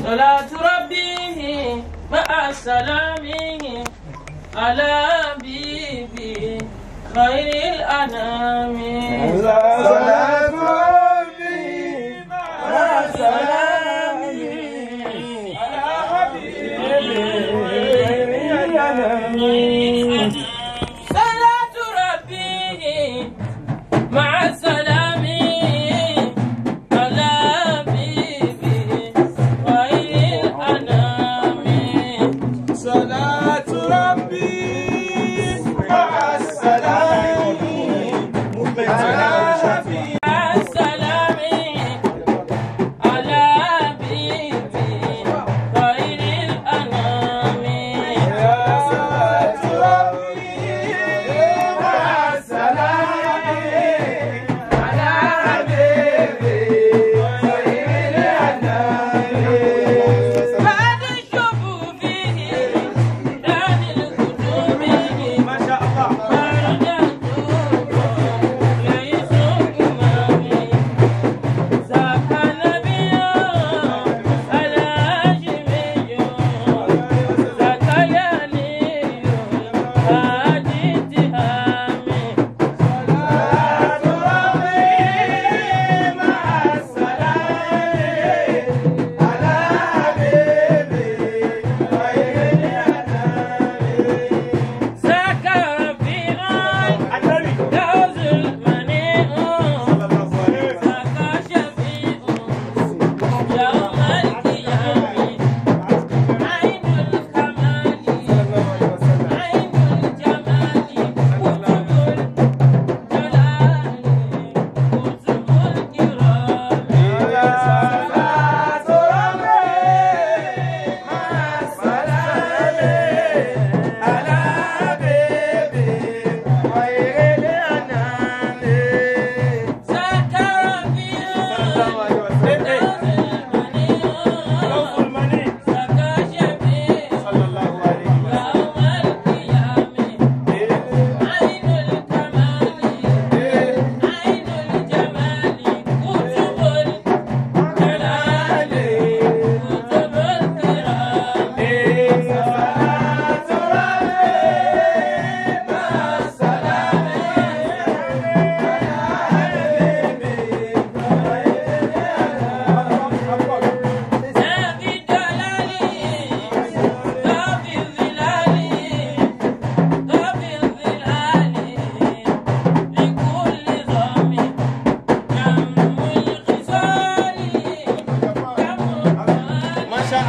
صلاة ربي مع سلامه على بيبي خير الأنام. صلاة ربي مع سلامه على حبيبي خير الأنام. صلاة ربي مع سلامه على بيبي خير الأنام. صلاة ربي مع السلام على حبيبي السلام على بيبي خير الأنام. صلاة ربي مع السلام على حبيبي خير الأنام. بعد الشوف فيه دان القدوم ما شاء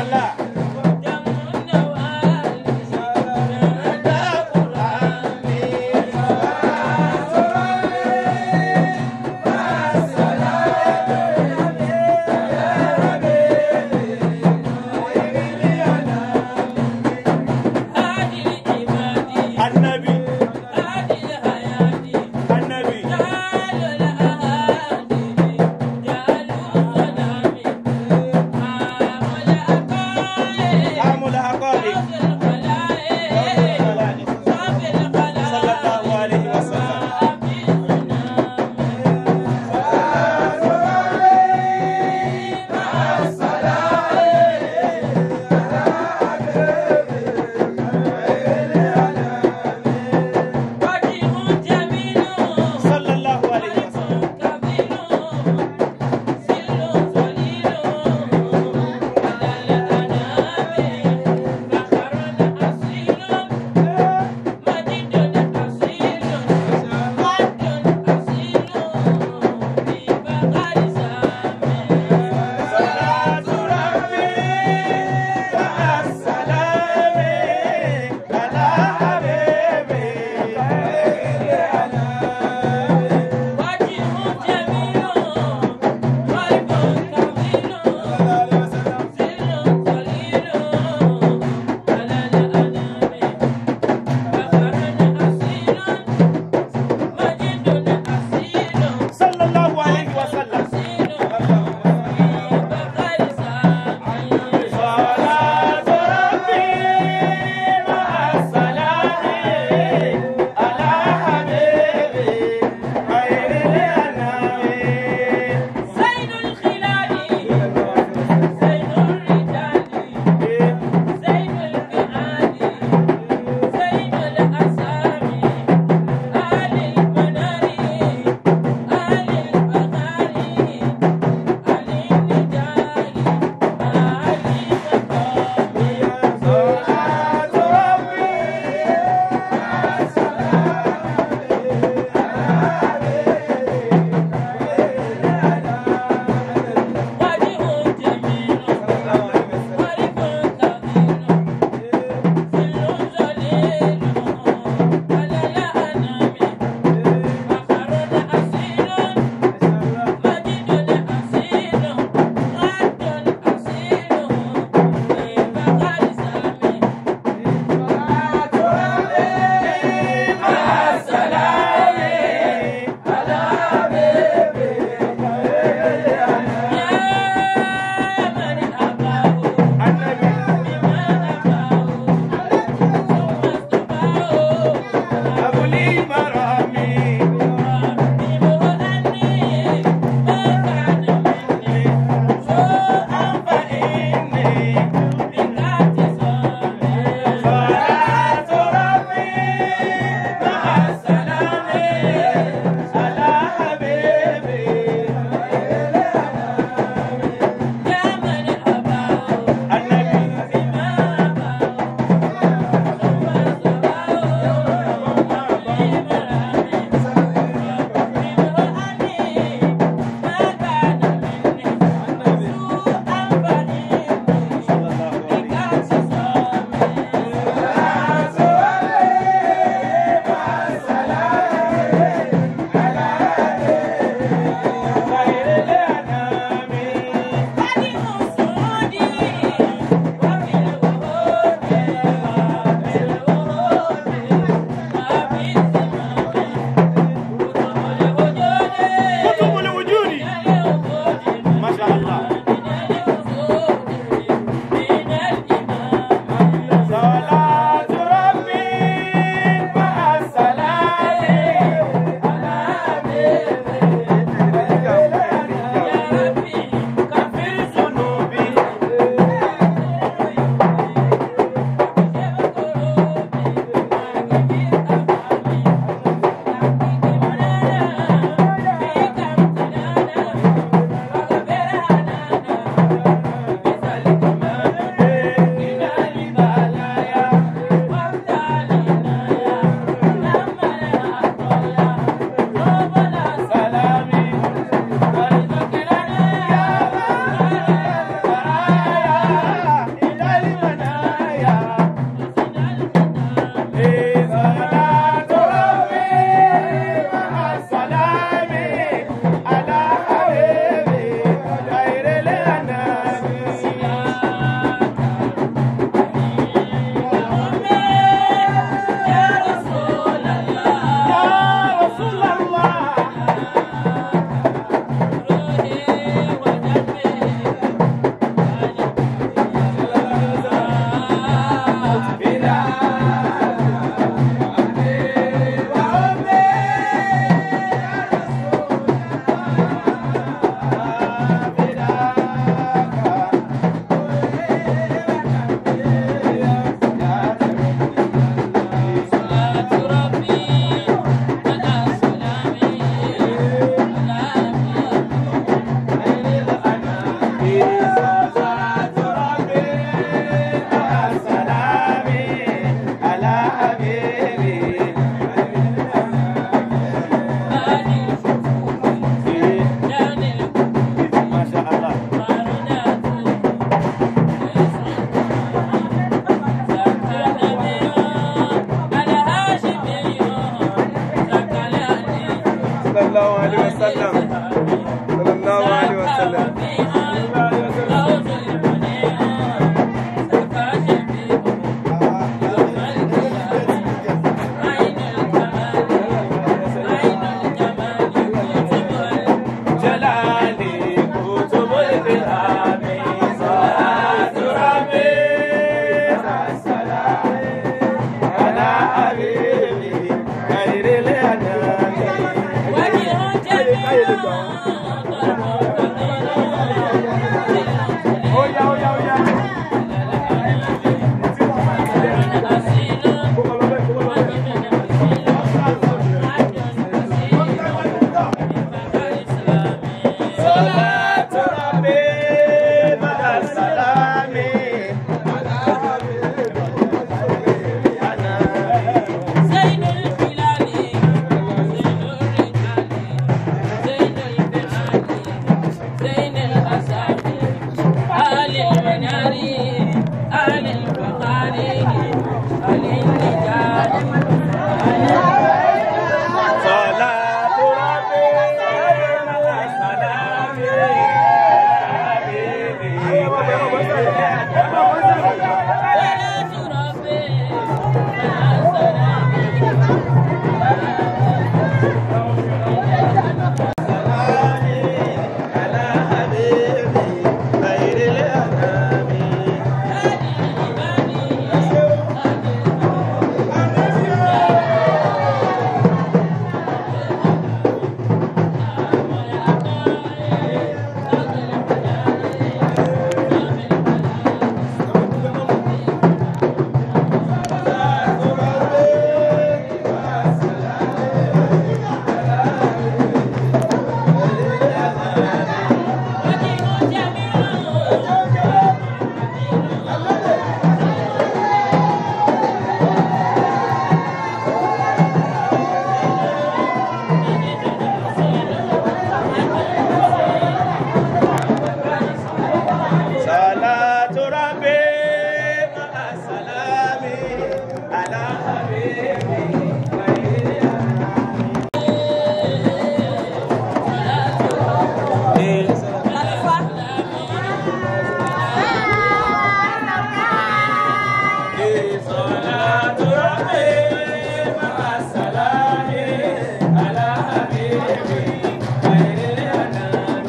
الله. آل الفخار آل النجاة صلاة ربي مع السلام حبيبي صلاة ربي مع السلام على حبيبي خير الأنام صلاة ربي مع السلام على حبيبي خير صلاة ربي مع السلام على حبيبي خير الأنام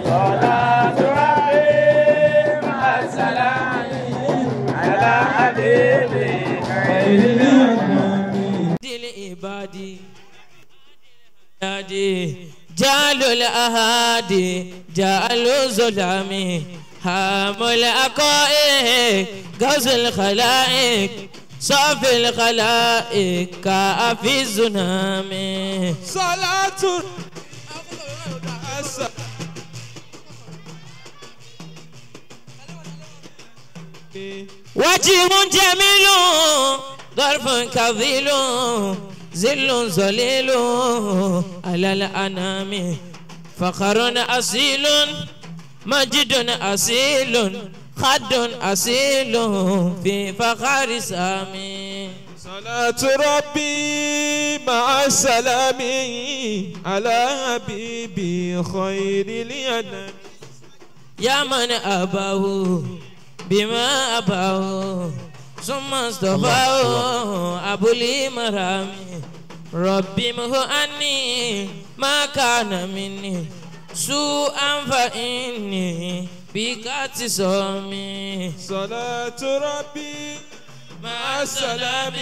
صلاة ربي مع السلام على حبيبي خير الأنام العبادي جعل الأهادي جعل الظلام هام الأقائق غوث الخلائق صافي الخلائق كافي الزنام صلاة وجه جميل ظرف كظيل ذل ظليل على الأنام فخر أصيل مجد أصيل خد أصيل في فخر سامي صلاة ربي مع السلام على حبيبي خير الأنام يا من أباه بما أباه ثم اصطفاه أبو لي مرامي ربي مه أني ما كان مني سوءا فإني بك اعتصامي صلاة ربي مع السلام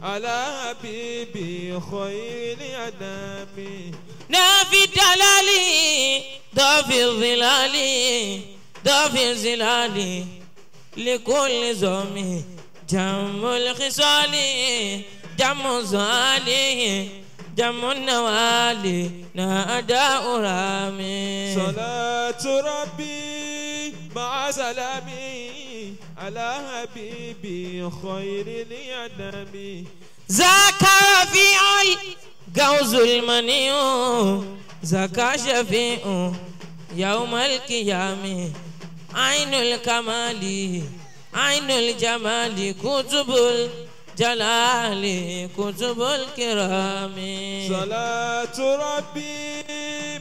على حبيبي خير الأنام نافي دلالي ضافي الظلال ضافي الظلال لكل زومي جم الخصال جم الزوال جم النوال نادى رامي صلاة ربي مع سلامي على حبيبي خير الأنام ذاك رفيع الجوز المنيع ذاك شفيع يوم القيامة عين الكمال عين الجمال كتب الجلال كتب الكرام صلاة ربي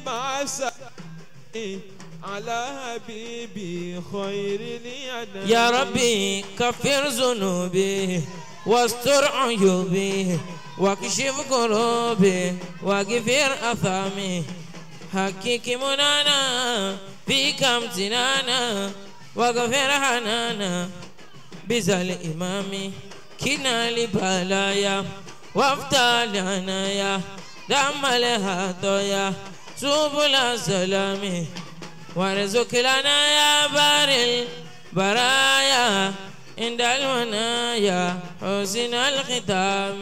مع السلام على حبيبي خير الأنام يا ربي كفر ذنوبي واستر عيوبي واكشف كروبي واغفر أثامي حقق منانا فيك امتنانا واغفر حنانا بذا الإمام كنا لبلايا وافتح لعنايا دم الهدايا سبل السلام وارزق لنا يا بار البرايا عند المنايا حسن الختام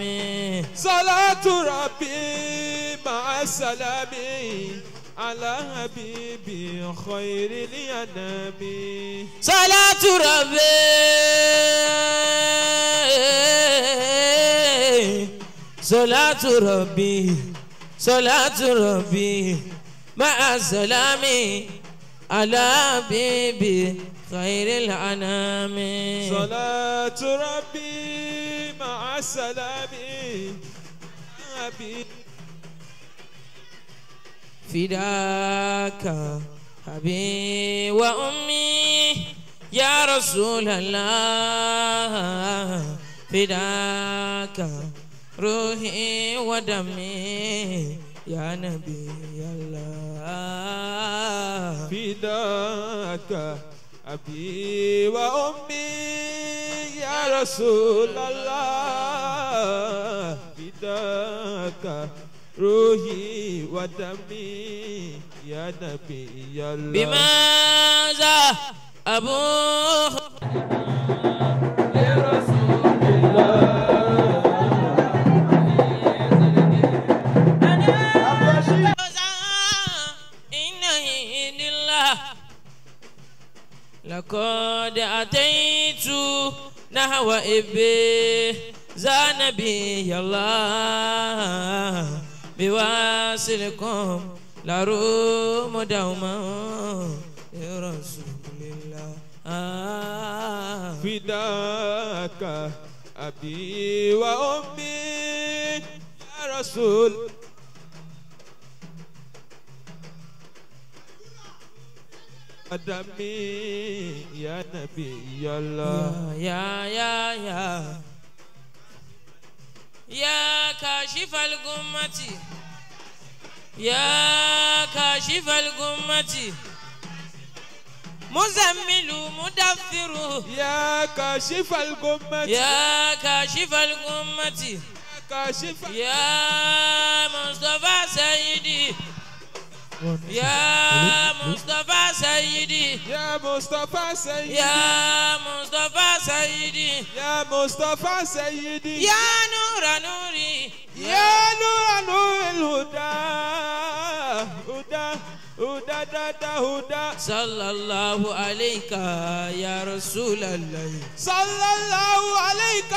صلاة ربي مع السلام على حبيبي خير الأنام. صلاة ربي صلاة ربي صلاة ربي مع السلام على حبيبي خير الأنام. صلاة ربي مع السلام حبيبي فداك أبي وأمي يا رسول الله فداك روحي ودمي يا نبي الله. فداك أبي وأمي يا رسول الله فداك روحي ودمي يا نبي الله. بماذا أبوه يا رسول الله لقد أتيت نحو إبي زانبي الله بواصلكم لروم دوما يا رسول الله. فداك أبي وأمي يا رسول دمي يا نبي الله. يا كاشف الغمة يا كاشف الغمة مزمل مدفر يا كاشف الغمة يا كاشف الغمة كاشف يا مصطفى سيدي يا مصطفى سيدي يا مصطفى سيدي يا مصطفى سيدي يا مصطفى سيدي يا نور نوري يا نور الهدى هدى هدى هدى صلى الله عليك يا رسول الله صلى الله عليك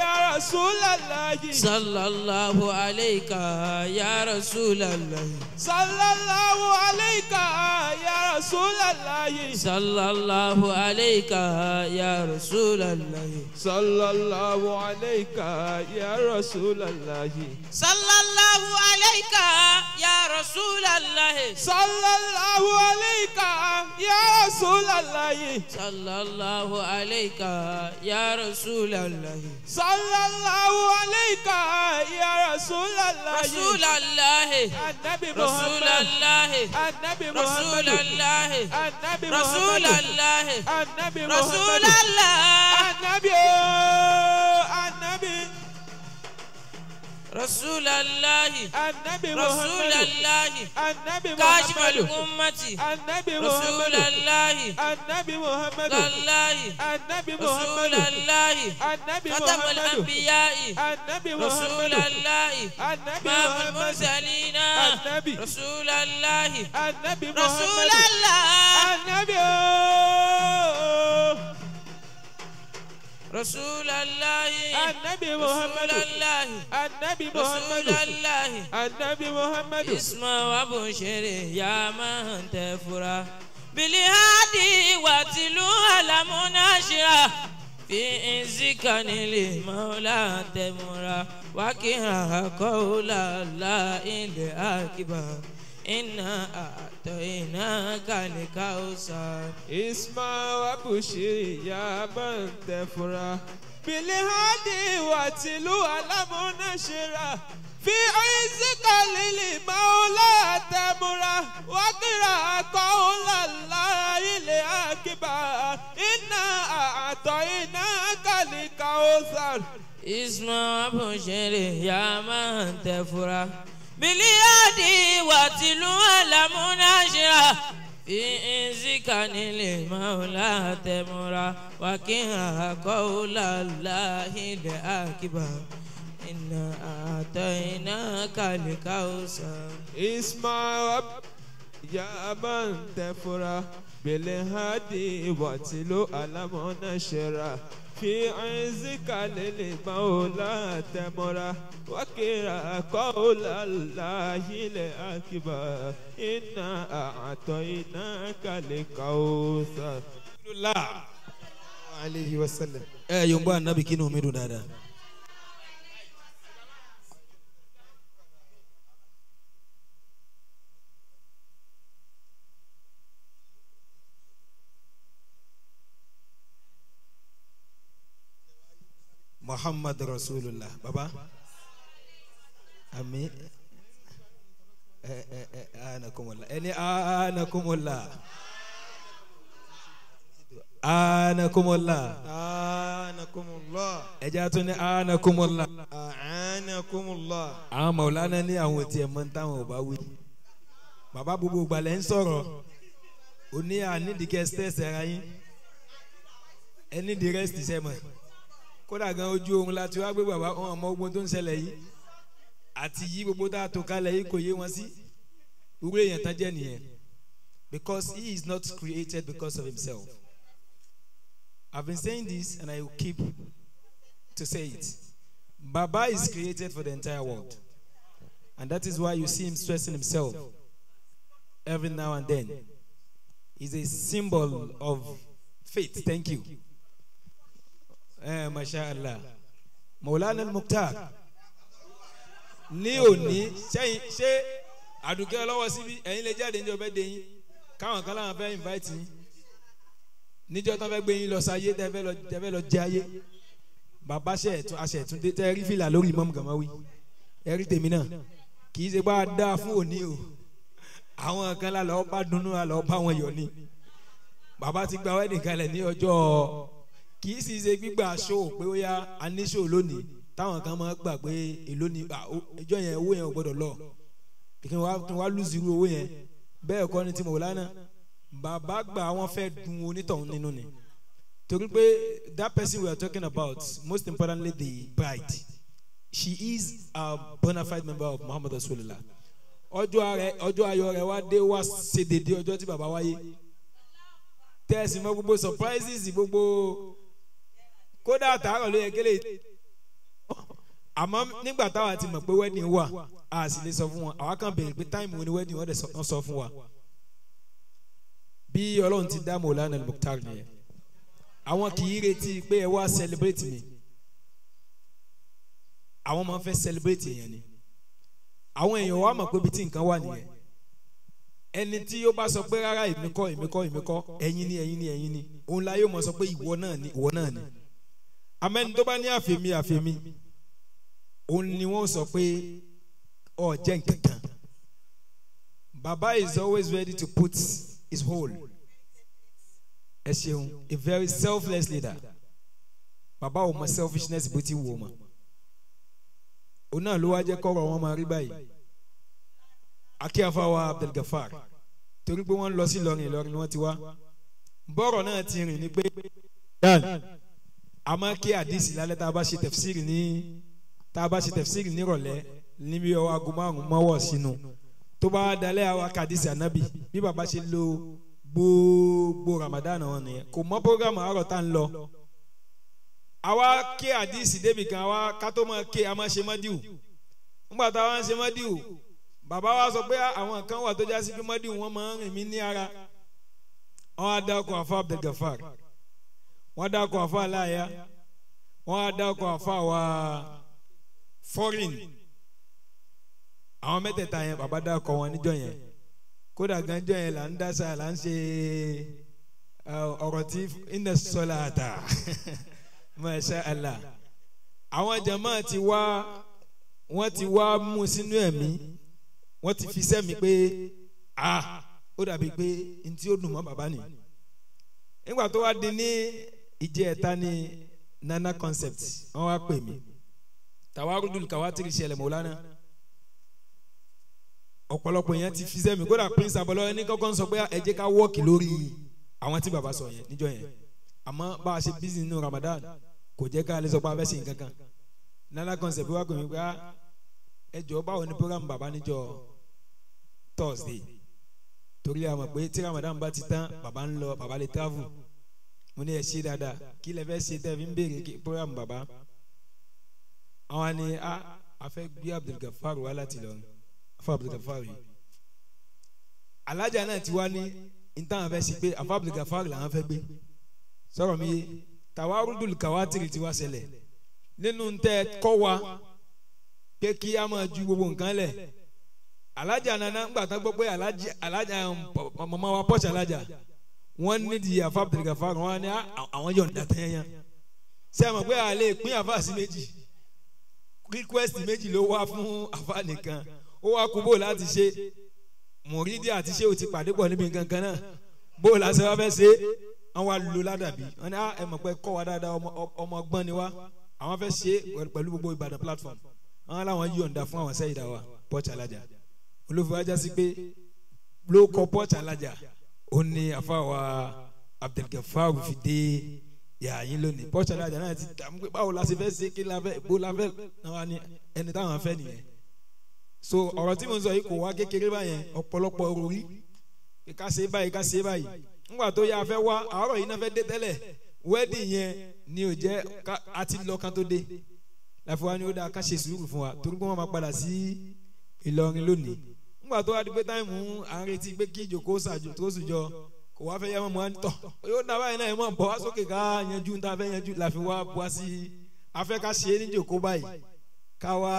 يا رسول الله صلى الله عليك يا رسول الله صلى الله عليك يا رسول الله صلى الله عليك يا رسول الله صلى الله عليك يا رسول الله صلى الله عليك يا رسول الله صلى الله عليك يا رسول الله صلى الله عليك يا رسول الله صلى الله عليك يا رسول الله رسول الله النبي رسول محمد الله النبي رسول محمد الله النبي رسول محمد الله النبي رسول محمد الله النبي النبي رسول الله النبي رسول محمد الله النبي كاشف محمد الأمة النبي رسول محمد الله النبي محمد الله النبي رسول محمد الله النبي ختم محمد الأنبياء النبي رسول محمد الله النبي إمام محمد المرسلين النبي رسول الله النبي رسول محمد الله النبي رسول الله النبي رسول محمد الله النبي رسول محمد الله النبي محمد اسمع وابشر يا من تفرح بالهادي واتلو على مناشرة في عزك للمولى تمرا وكها قول الله الأكبر إنا أعطيناك الكوثر اسمع وابشر يا من تفرح بالهادي واتلو على مناشرة في عزك للمولى تمرا وقرأ قول الله الأكبر إنا أعطيناك الكوثر اسمع وابشر يا من تفرح باليادي واتلو على مناشرة في عزك للمولى تمرا وكها قول الله الأكبر إنا أعطيناك الكوثر اسمع إجابا تفرح بالهادي واتلو على منشرة في عزك للمولى تمرة وكرا قول الله الأكبر إنا أعطيناك الكوثر الله عليه وسلم. يوم بان النبي كينو ميدو دادا. Muhammad Rasulullah. Baba. Amin. Anakumullah. Ini anakumullah. Anakumullah. Anakumullah. Ejatuni anakumullah. Anakumullah. Maulana ni àwọn tí ẹ mọ̀ nta wọn bá wí. Baba gbogbo gbalẹ̀ ń sọ̀rọ̀. Ó ní ànídìí kẹ́ stress ara yín. Ẹni di rest ṣe mọ̀. Kódà gan ojú oorun láti wá gbé bàbá wọn ọmọ ogun tó ń ṣẹlẹ̀ yìí àti yí gbogbo tá a tó kalẹ̀ yìí kò yé wọn sí irú èèyàn tán jẹ́ nìyẹn because he is not created because of himself. I've been saying this and I will keep to say it. Baba is created for the entire world and that is why you see him stressing himself every now and then. He's a symbol of faith. Thank you. Mashallah. Maulana al-Mukhtar. Ní òní ṣé àdùkẹ́ lọ́wọ́ síbí ẹ̀yin lè jáde níjọ́ bẹ́ẹ̀ dé yín káwọn kan láwọn fẹ́ invite yín níjọ́ tán fẹ́ gbé yín lọ sáyé tẹ́ fẹ́ lọ jẹ ayé bàbá aṣẹ̀tún tẹ́ rí fìlà lórí Imam Gamawi ẹ rí tèmi náà kì í ṣe bá a dá fún òní o àwọn kan lálọ́ bá dunnú àlọ́ bá wọn yọ̀ ni bàbá ti gba wedding kalẹ̀ ní ọjọ́ kì í sì ṣe gbígbà show pé ó yá a ní show lónìí táwọn kan máa gbà pé èló ni ìjọ yẹn owó yẹn ò gbọdọ̀ lọ kí wọ́n lùsì irú owó yẹn bẹ́ẹ̀ kọ́ ni ti Maulana bàbá gbà wọ́n fẹ́ dun onítọ̀hún nínú ni torí pé that person we are talking about most importantly the bride she is a bona fide member of Muhammad Rasulullah ọjọ́ ayọ̀ rẹ̀ wá dé wá ṣe dédé ọjọ́ tí bàbá wáyé tẹ̀sí mọ́ gbogbo surprises gbogbo kódà àtàrọ̀ ló yẹ kélé àmọ́ nígbà táwa ti mọ̀ pé wedding wà a sì lè sọ fún wọn àwa kan béèrè pé time wo ni wedding wọ́n dẹ̀ sọ fún wa bí Ọlọ́run ti dá Maulana al-Mukhtar nìyẹn àwọn kì í retí pé ẹ wá celebrate mi àwọn máa ń fẹ́ celebrate yẹn ni àwọn èèyàn wa mọ̀ pé bí tí nǹkan wà nìyẹn ẹni tí ó bá sọ pé rárá èmi kọ́ ẹ̀yin ni òun la yóò mọ̀ sọ pé ìwọ náà ni amẹ́ni tó bá ní àfẹ́mi òun ni wọ́n sọ pé ọ jẹ́ nǹkan kan Baba is always ready to put his whole ẹ ṣeun a very selfless leader Baba ò mọ selfishness bó ti wù ọ́ mọ́ òun náà ló wá jẹ́ kọ́rọ̀ wọn máa rí báyìí akíyàfáwa Abdulgafar torí pé wọ́n lọ sí Ìlọrin ni wọ́n ti wá bọ́rọ̀ náà ti rìn ní pé a máa kí àdìsí lálẹ́ tá a bá ṣe tẹ̀fsírì nírọ̀lẹ́ níbi ọwọ́ aago 5 mọ́wọ́ sínú tó bá dalẹ́ àwọn akadìsí ànábì bí bàbá ṣe lo gbogbo Ramadan wọn nìyẹn kò mọ programu àárọ̀ tá ń lọ àwa kí àdìsí débi kan àwa ká tó máa ké a máa ṣe mọ́díù nígbà táwa ń ṣe mọ́díù bàbá wa sọ pé àwọn kan wà tó jásí pé mọ́díù wọn máa ń rìn mí ní ara wọn á dá ọkọ̀ àfa Abdulgafar wọn á dá ọkọ̀ àfa aláya wọn á dá ọkọ̀ àfa wa foreign àwọn mẹ́tẹ̀ẹ̀ta yẹn bàbá dá ọkọ̀ wọn níjọ́ yẹn kódà ganjọ́ yẹn là ń dáṣà là ń ṣe ọ̀rọ̀ tí inna salata masha Allah àwọn jama ti wá wọ́n ti wá mú sínú ẹ̀mí wọ́n ti fi sẹ́mi pé ó dàbí pé ntí ó dùn mọ́ bàbá ni nígbà tó wá di ní ìjẹta ní Nana Concept wọ́n wá pè mí Tawarudul Kawatiri ṣẹlẹ̀ Maulana ọ̀pọ̀lọpọ̀ yẹn ti fi sẹ́mi kódà Prince Abọ́lọ́ ẹni kọ́kọ́ ń sọ pé ẹ jẹ́ ká wọ́ọ̀kì lórí àwọn tí bàbá sọ yẹn níjọ́ yẹn àmọ́ bá a ṣe bísí nínú Ramadan kò jẹ́ ká lè sọ pé a fẹ́ ṣe nǹkan kan Nana Concept wá pè mí pé ẹ jọ báwo ni program bàbá níjọ́ Thursday torí a mọ̀ pé tí Ramadan bá ti tán bàbá ń lọ bàbá lè travel mo ní ẹ ṣe dáadáa kí lẹ fẹ́ ṣe tẹ́ fi ń béèrè program bàbá àwọn ni a fẹ́ gbé Abdulgafar wá láti lọ afa Abdulgafar yìí alájà náà ti wá ní ìtàn fẹ́ sí pé afa Abdulgafar làwọn fẹ́ gbé sọ̀rọ̀ mi yé tawarudul kawatiri ti wá ṣẹlẹ̀ nínú tẹ́ kọ́ wa pé kí a máa ju gbogbo nǹkan lẹ̀ alájà nana ńgbà tán gbọ́ pé alájà mama wa pọ́ṣẹ̀ alájà wọ́n nídìí afa Abdulgafar wọn ni àwọn yọ̀ǹda tẹ́ yẹn ṣé ẹ mọ̀ pé a lè pín afa sí méjì request méjì ló wá fún afa nìkan ó wá kú bó láti ṣe mùrídìí àti ṣé o ti pàdé pọ̀ níbi nǹkan kan náà bó láti wá fẹ́ ṣe wọ́n wá lo ládàbí wọ́n ní ẹ mọ̀ pé kọ́ wa dáadáa ọmọ ọgbọ́n ni wá àwọn fẹ́ ṣe pẹ̀lú gbogbo Ìbàdàn platform àwọn làwọn yọ̀ǹda fún àwọn sẹ́yìn dáwà pọ́ọ̀chì alájà olófin ajá sí pé ló kọ pọ́ọ̀chì alájà ó ní àfàwà Abdulgafar fi dé yàyín lónìí pọ́ọ̀chì alájà náà ti dààmú pé báwo la ṣe fẹ́ ṣe kí la fẹ́ bó la fẹ́ náà ní ẹni táwọn fẹ́ nìyẹn so ọ̀rọ̀ tí mo ń sọ yìí kò wá kékeré báyẹn ọ̀pọ̀lọpọ̀ orí ká ṣe báyìí ká ṣe báyìí ńgbà tó yà fẹ́ wá àárọ̀ yìí náà fẹ́ dé tẹ́lẹ̀ wedding yẹn ni ò jẹ́ àti lọ kan tó dé láfi wá ní ó dáa ká ṣe sùúrù fún wa torí pé wọ́n máa padà sí Ìlọrin lónìí ńgbà tó wá di pé táìmù à ń retí pé kí ìjòkó tó sùjọ kò wá fẹ́ yẹ mọ́ mọ́ tọ̀ yóò dá báyìí náà ẹ̀ mọ́ bọ́ wá sókè ká yanjú tá a fẹ́ yanjú láfi wá bọ́ sí afẹ́ ká ṣe é ní ìjòkó báyìí ká wá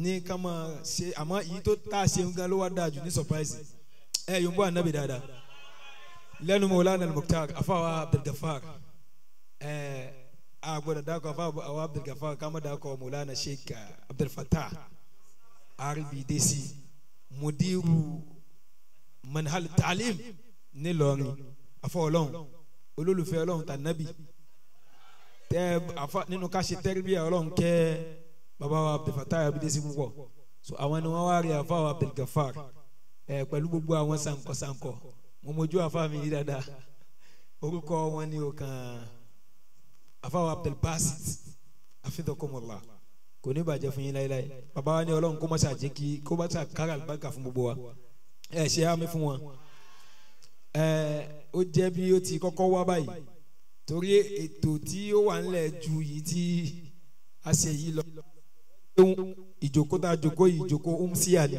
ní ká máa ṣe àmọ́ èyí tó tá a ṣe ń gan ló wá dáa jù ní surprise ẹ̀ yóò ń bọ́ ànábì dáadáa lẹ́nu Maulana al-Mukhtar afawa Abdulgafar agbọ́dọ̀ dákọ̀ afawa Abdulgafar kama dákọ̀ Maulana Sheikh Abdulfatah Aribidesi mudiru manhal ta'lim nílọrin afọlọ́hún olólùfẹ́ ọlọ́hún tànàbì tẹ afa nínú ká ṣe tẹ́rìbíyà ọlọ́hún kẹ́ bàbá wa Abdulfatah Aribidesi púpọ̀ so àwọn ni wọ́n wá rí afawa Abdulgafar pẹ̀lú gbogbo àwọn sànkọ mo mojú afa mi yìí dáadáa orúkọ wọn ni o kan afawa Abdulbasit afidọkọmọlá kò ní bàjẹ́ fún yín láéláé bàbá wa ní ọlọ́run kó má ṣàjẹ́ kí kó bá ṣàkárà àlùbáríkà fún gbogbo wa ṣe àmì fún wọn ó jẹ́ bí ó ti kọ́kọ́ wá báyìí torí ètò tí ó wà ńlẹ̀ ju yìí tí a ṣe yìí lọ ìjókòó tá a jókòó yìí ìjókòó umsiya ni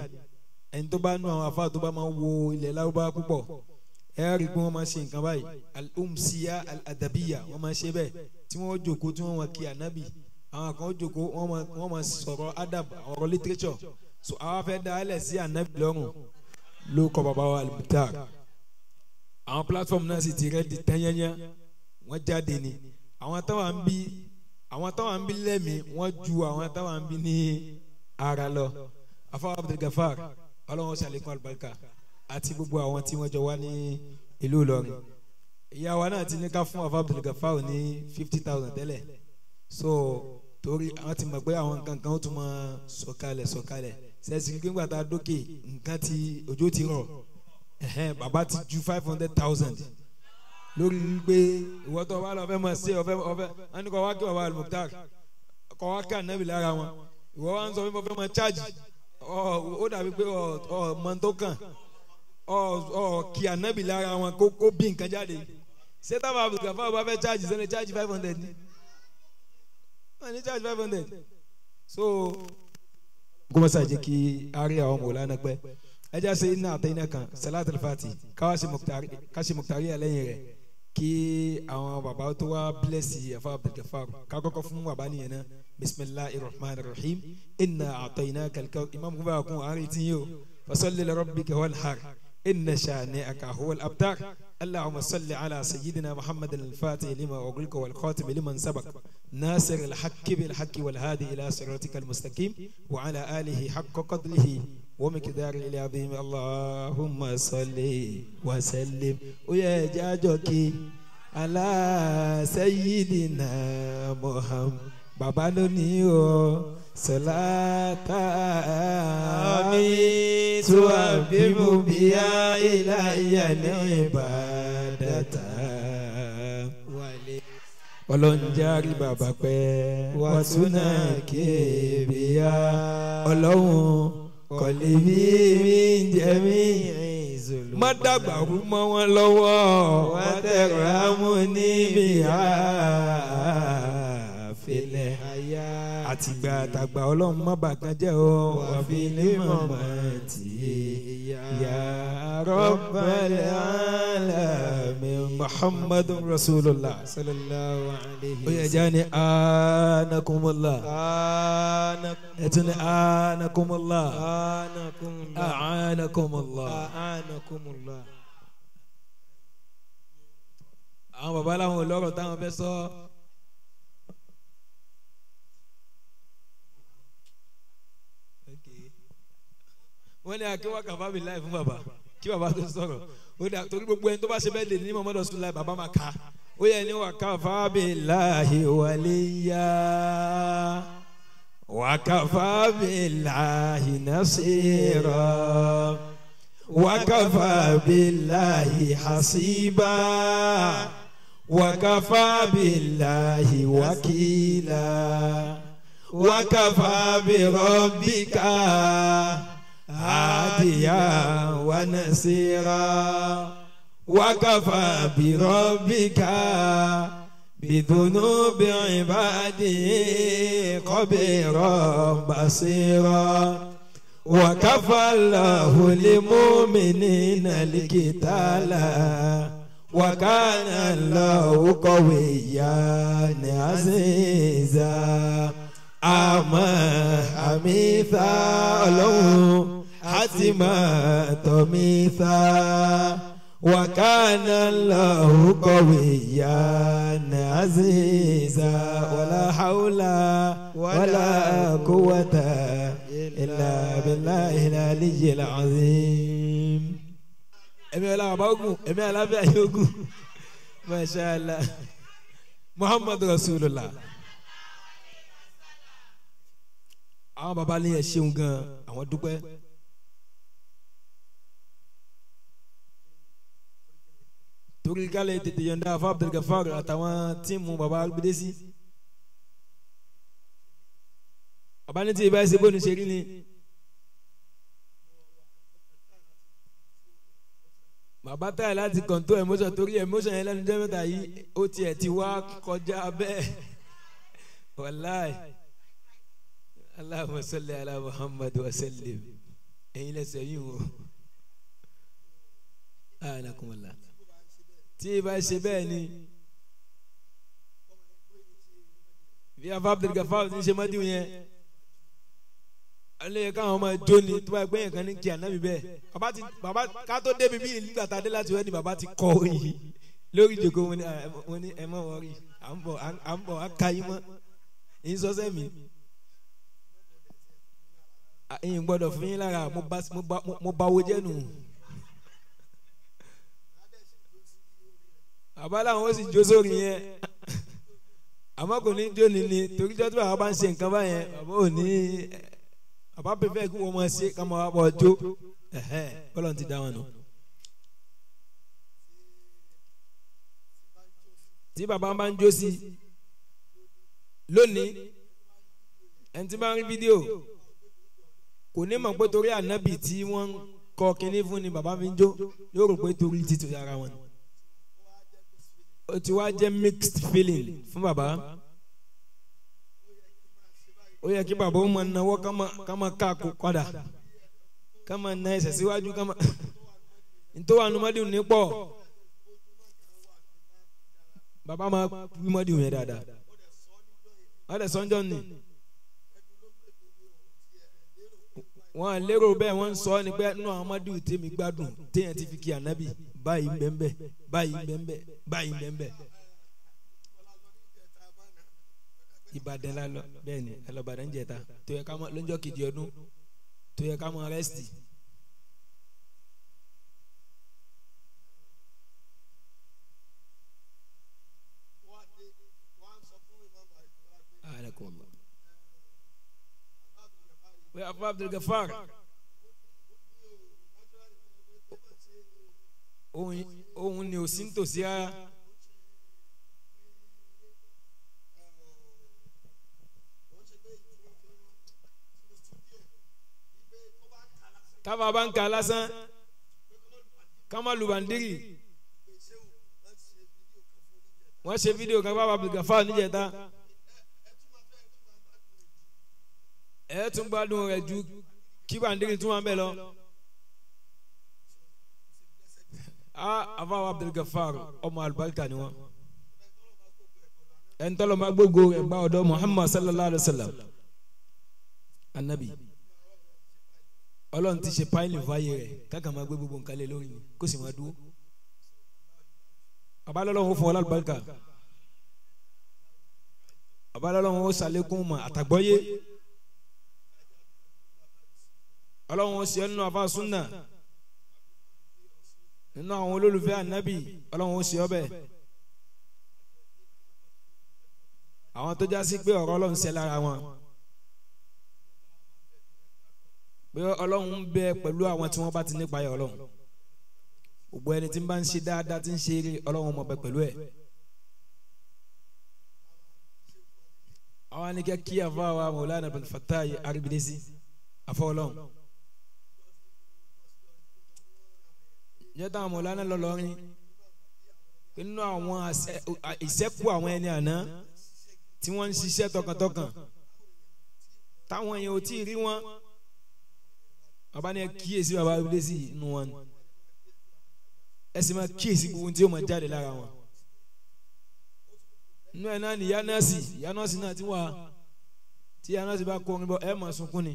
ẹni tó bá nú àwọn afa tó bá máa wo ilẹ̀ lárúbáwá púpọ̀ ẹ rí i pé wọ́n máa ṣe nǹkan báyìí al-umsiya al-adabiya wọ́n máa ṣe bẹ́ẹ̀ tí wọ́n jókòó tí wọ́n wá kí ànábì àwọn kan jókòó wọ́n máa sọ̀rọ̀ adab ọ̀rọ̀ literature so àwọn afẹ́ dá alẹ̀ sí ànábì lọ́rùn ló kọ́ bàbá wa al-Mukhtar àwọn platform náà sì ti rẹ́ẹ̀dì tẹ́yẹ́yẹ́ wọ́n jáde ni àwọn táwọn ń bí lẹ́mìí wọ́n ju àwọn táwọn ń bí ní ara lọ afa Abdulgafar ọlọ́run ṣàlékún àlùbáríkà àti gbogbo àwọn tí wọ́n jọ wá ní ìlú Ìlọrin ìyá wa náà ti ní ká fún afa Abdulgafar ní 50,000 tẹ́lẹ̀ so torí àwọn ti mọ̀ pé àwọn nǹkan kan ó tún máa sọ̀kalẹ̀ sẹ́sì nígbà tá a dókè nǹkan tí òjò ti rọ̀ bàbá ti ju 500,000 lórí pé ìwọ tó wà lọ fẹ́ mọ̀ sí ọ̀fẹ́ wọn ni kò wá kí bàbá al-Mukhtar kò wá kí ànábì lára wọn ìwọ wa ń sọ fún mi fẹ́ mọ̀ chájì ó dàbí pé ọmọ tó kàn kí ànábì lára wọn kó bí nǹkan jáde ṣé táwọn Abdulgafar bá fẹ́ chájì sẹ́ni chájì 500 ni wọ́n ní chájì 500 so kó mọ̀ sáà jẹ́ kí a rí àwọn Maulana pẹ́ ẹ jẹ́ ṣe iná àtẹ̀yìnà kan Salatul Fati káṣí Mukhtari lẹ́yìn rẹ̀ kí àwọn bàbá tó wá bílẹ̀sì afa Abdulgafar ká kọ́kọ́ fún bàbá nìyẹn náà bisimilahi rahman rahim inna a'tainaka al-kawthar imam kuba kun àárín tí yóò fasalli li rabbika wanhar inna shani'aka huwal abtar اللهم صل على سيدنا محمد الفاتح لما أغلق والخاتم لمن سبق ناصر الحق بالحق والهادي إلى صراطك المستقيم وعلى آله حق قدره ومقدار العظيم اللهم صل وسلم ويا جاجوكي على سيدنا محمد bàbá ló ní o sọláta àmì tó àbímú bíyá ìlàyà ní ìbàdàtà ọlọ́njárí bàbá pẹ́ wàtúnà kébìyà ọlọ́run kọ̀lé bí mi jẹ́ mi má dàgbà rú mọ́ wọn lọ́wọ́ wọ́n tẹ̀rọ amú níbi àfilẹ̀ àtìgbà àtàgbà ọlọ́run má bàkan jẹ́ o wà fi lè mọ̀mọ́ tì í ya Rabbal alamin Muhammadun Rasulullah sallallahu alayhi wa sallam. ó yẹ jẹ́ ni anakumullah ẹ̀tún ni anakumullah anakumullah. àwọn baba làwọn olóró táwọn fẹ́ sọ. wọ́n ní akéwà kàfá mi láì fún baba kí baba tó sọ̀rọ̀ ó dà torí gbogbo ẹni tó bá ṣe bẹ́ẹ̀ lè ní Muhammadu Rasulullah baba máa ka ó yẹ ní wà kàfá billahi waliya wà kàfá billahi nasira. وكفى بالله حسيبا وكفى بالله وكيلا وكفى بربك هاديا ونصيرا وكفى بربك بذنوب عباده خبيرا بصيرا وكفى الله للمؤمنين القتال وكان الله قويا عزيزا أما حميثا له حتما تميثا وكان الله قويا عزيزا ولا حول ولا قوة إلا بالله العلي العظيم. أمي الله باوكو أمي الله بيوكو ما شاء الله محمد رسول الله. àwọn baba ní ẹ ṣeun gan àwọn dúpẹ́. torí kálẹ̀ tètè yọ̀ǹda fún Abdul Gafar àtàwọn tíìmù baba gbẹdẹ́sí. baba ní tí ibà ṣe bó ni ṣe rí ni. bàbá táyà láti kọ̀ǹtó emotion torí emotion yẹn lẹ́nu jẹ́ mẹ́ta yìí ó tiẹ̀ ti wá kọjá bẹ́ẹ̀ wàláì. Allahumma salli ala Muhammad wa sallim. ẹ̀yin lẹ́sẹ̀ yìí wò. anakumala. tí ibà ṣe bẹ́ẹ̀ ni bí afa Abdul Gafar ti ṣe mọ́dí yẹn alẹ́ káwọn ọmọ ẹjọ́ ni tó bá gbé yẹn kan ní kí ànábì bẹ́ẹ̀ bàbá ká tó débi bí nígbà tá a dé láti wẹ́ ni bàbá ti kọ́ yìí lórí ìjòkó wọn ni ẹ mọ̀ wọ́rí à ń bọ̀ á ka yín mọ́ èyí sọ́sẹ́ mi èyí gbọ́dọ̀ fún yín lára mo bá wo jẹ́ nù. bàbá làwọn ó sì jó sórí yẹn àmọ́ kò ní jó ni torí jọ́ tí bàbá bá ń ṣe nǹkan báyẹn bàbá ò ní bàbá pẹ̀fẹ́ kí wọ́n máa ṣe ká máa wá bọ̀ jó bọ́lá ti dá wọn nù. tí bàbá bá ń jó sí lónìí ẹni tí bá ń rí fídíò kò ní mọ̀ pé torí ànábì tí wọ́n ń kọ kínní fún ni bàbá fi ń jó yóò rò pé torí títí ara wọn ni. ó ti wá jẹ́ mixed feeling fún bàbá. ó yẹ kí bàbá ó máa náwó ká máa ká kó padà ká máa na ẹsẹ̀ síwájú ká máa nítorí ànumọ́dún ní pọ̀ bàbá máa bí mọ́dún yẹn dáadáa wọ́n dẹ̀ sọ́njọ́ ni wọ́n lérò bẹ́ẹ̀ wọ́n ń sọ ni pé nínú àwọn mọ́dún tèmi gbádùn téèyàn ti fi kí ànábì báyìí bẹ́ẹ̀ báyìí bẹ́ẹ̀ báyìí bẹ́ẹ̀. Ìbàdàn la lọ bẹ́ẹ̀ ni ẹ lọ Ìbàdàn jẹta tó yẹ ká mọ lọ́jọ́ kejì ọdún tó yẹ ká mọ rẹ́sítì. wíwá fún Abdul Gafar òun ni ò sí nítòsí ara. táwa bá ń ka lásán ká má lu bàndírì wọ́n ṣe fídíò kan bá Abdul Gafar níjẹta ẹ̀ tún gbádùn rẹ̀ ju kí bàndírì tún wà ń bẹ̀ lọ. Àfáà Abdul Gafar ọmọ àlùbáríkà ni wọ́n ẹni tọ́lọ́ máa gbógo ẹ̀gbá ọ̀dọ́ Muhammad sallallahu alayhi wa sallam anabi ọlọ́run ti ṣe páìlì fáyé rẹ̀ káàkiri máa gbé gbogbo nǹkan lé lórí ni kó sì máa dúró abalọ́lọ́run fún ọ lálùbáríkà abalọ́lọ́run ó ṣàlékún mọ́ àtàgbọ́yé ọlọ́run ó ṣe ẹ́ nínú àfáà súnà nínú àwọn olólùfẹ́ anabi ọlọ́run ó ṣe ọ́ bẹ́ẹ̀. àwọn tó já sí pé ọ̀rọ̀ ọlọ́run ṣẹ lára wọn pé ọlọ́run ń bẹ pẹ̀lú àwọn tí wọ́n bá ti nípa ẹ̀ ọlọ́run gbogbo ẹni tí ń bá ń ṣe dáadáa tí ń ṣe eré ọlọ́run mọ̀ bẹ pẹ̀lú ẹ̀. àwọn anìkẹ́ kí àfáà wa Maulana Abdul Fattah Aribidesi àfọ́ ọlọ́run jẹ́ta Maulana lọ́lọ́rin nínú àwọn ìṣẹ́kù àwọn ẹni àná tí wọ́n ń ṣiṣẹ́ tọkàntọkàn táwọn èèyàn ò tí ì rí wọn bàbá ni ẹ kíyèsí bàbá Aribidesi nù wọn ẹ sì máa kíyèsí gbogbo tí ó máa jáde lára wọn nínú ẹ̀ náà ni ìyá nọ́ọ̀sì náà ti wà tí ìyá nọ́ọ̀sì bá kọrin bọ ẹ máa sunkún ni.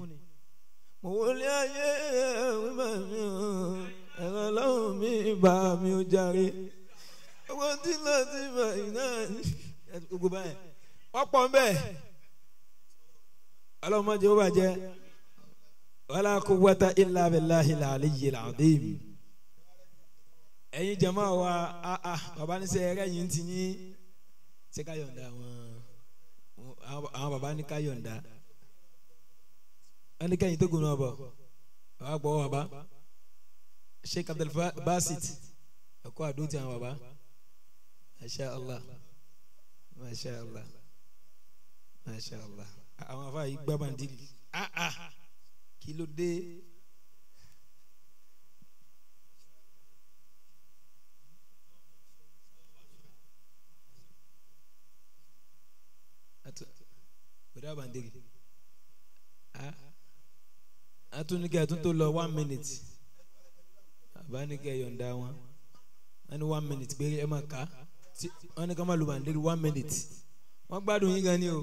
mo wọlé ayé wíwá mi ò ẹ̀rọ lọ́hùn mi bá mi ò jàre owó tí náà ti bá iná gbogbo báyìí ọ̀pọ̀ ń bẹ̀ ọlọ́mọdé ó bàjẹ́ wala quwwata illa billahil aliyyil azim. ẹ̀yin jama wa baba ní sẹ́ ẹ̀rẹ́ yìí ti yín ṣé ká yọ̀ǹda àwọn baba ní ká yọ̀ǹda ẹni kẹ́yìn tó gùn náà bọ̀ wàá gbọ́ baba Sheikh Abdul Basit ẹ̀kọ́ àdó ti àwọn baba masha Allah masha Allah masha Allah àwọn afa yìí gbá bàndìrì kí ló dé. gbẹdẹ bàndìrì atúnikẹ àtúntò lọ 1 minute àbánikẹ yọ̀ǹda wọn ẹni 1 minute pé ẹ máa kà á wọn ní ká má lu bàndìrì 1 minute wọn gbádùn yín gan ni o.